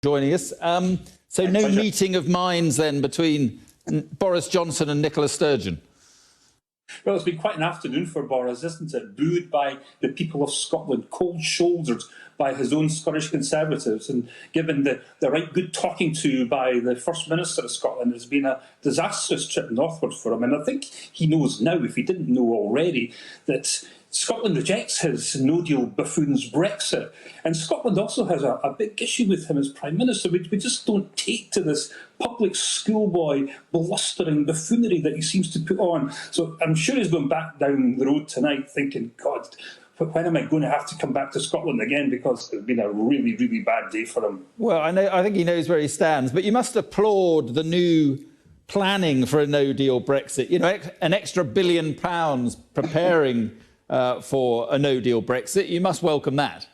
joining us. So no meeting of minds then between Boris Johnson and Nicola Sturgeon? Well, it's been quite an afternoon for Boris, isn't it? Booed by the people of Scotland, cold-shouldered by his own Scottish Conservatives, and given the right good talking to by the First Minister of Scotland. It's been a disastrous trip northward for him, and I think he knows now, if he didn't know already, that Scotland rejects his no-deal buffoon's Brexit, and Scotland also has a big issue with him as Prime Minister. We just don't take to this public schoolboy blustering buffoonery that he seems to put on. So I'm sure he's going back down the road tonight thinking, God, when am I going to have to come back to Scotland again, because it's been a really, really bad day for him. Well, I think he knows where he stands, but you must applaud the new planning for a no-deal Brexit. You know, an extra £1 billion preparing for a no-deal Brexit. You must welcome that.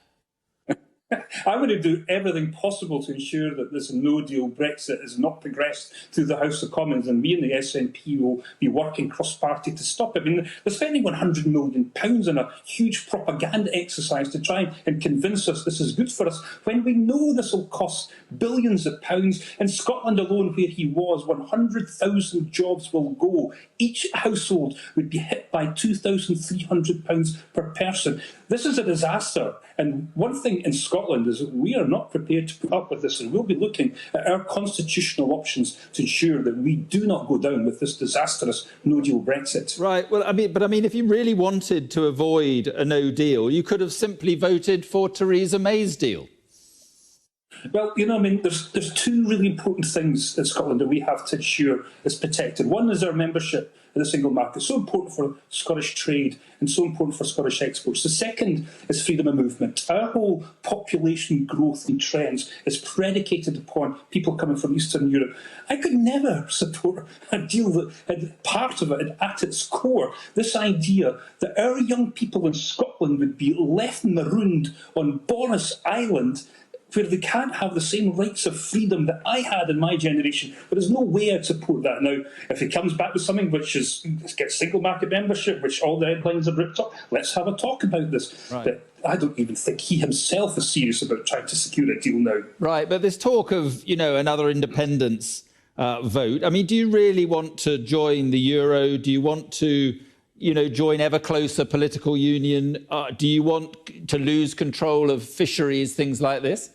I'm going to do everything possible to ensure that this no-deal Brexit is not progressed through the House of Commons, and we in the SNP will be working cross-party to stop it. I mean, they're spending £100 million on a huge propaganda exercise to try and convince us this is good for us, when we know this will cost billions of pounds. In Scotland alone, where he was, 100,000 jobs will go. Each household would be hit by £2,300 per person. This is a disaster. And one thing in Scotland is that we are not prepared to put up with this, and we'll be looking at our constitutional options to ensure that we do not go down with this disastrous no-deal Brexit. Right. Well, I mean, if you really wanted to avoid a no-deal, you could have simply voted for Theresa May's deal. Well, you know, I mean, there's two really important things in Scotland that we have to ensure is protected. One is our membership in the single market, so important for Scottish trade and so important for Scottish exports. The second is freedom of movement. Our whole population growth and trends is predicated upon people coming from Eastern Europe. I could never support a deal that had part of it at its core this idea that our young people in Scotland would be left marooned on Boris Island, where they can't have the same rights of freedom that I had in my generation. But there's no way I'd support that. Now, if he comes back with something which is, let's get single market membership, which all the headlines have ripped up, let's have a talk about this. Right. But I don't even think he himself is serious about trying to secure a deal now. Right, but this talk of, you know, another independence vote, I mean, do you really want to join the euro? Do you want to, you know, join ever closer political union? Do you want to lose control of fisheries, things like this?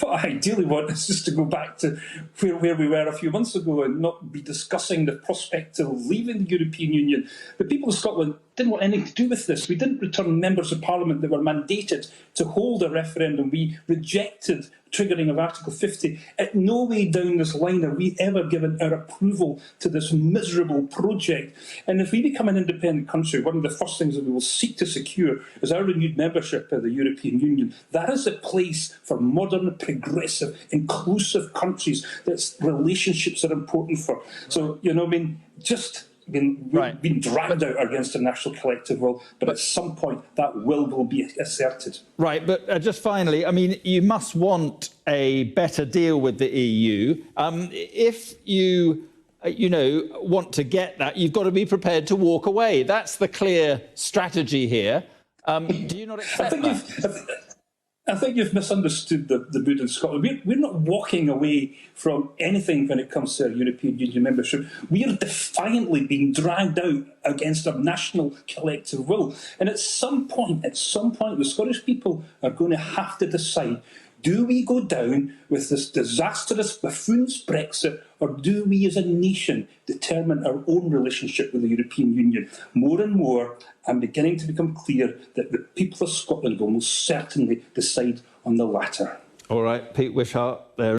What I ideally want is just to go back to where we were a few months ago and not be discussing the prospect of leaving the European Union. The people of Scotland didn't want anything to do with this. We didn't return members of Parliament that were mandated to hold a referendum. We rejected triggering of Article 50. At no way down this line have we ever given our approval to this miserable project. And if we become an independent country, one of the first things that we will seek to secure is our renewed membership of the European Union. That is a place for modern, progressive, inclusive countries that relationships are important for. So, you know, I mean, we've been dragged out against the national collective will, but at some point that will be asserted. Right, but just finally, I mean, you must want a better deal with the EU. If you want to get that, you've got to be prepared to walk away. That's the clear strategy here. Do you not accept that? I think you've misunderstood the mood in Scotland. We're not walking away from anything when it comes to our European Union membership. We are defiantly being dragged out against our national collective will. And at some point, the Scottish people are going to have to decide, do we go down with this disastrous buffoon's Brexit, or do we as a nation determine our own relationship with the European Union? More and more, I'm beginning to become clear that the people of Scotland will most certainly decide on the latter. All right, Pete Wishart there.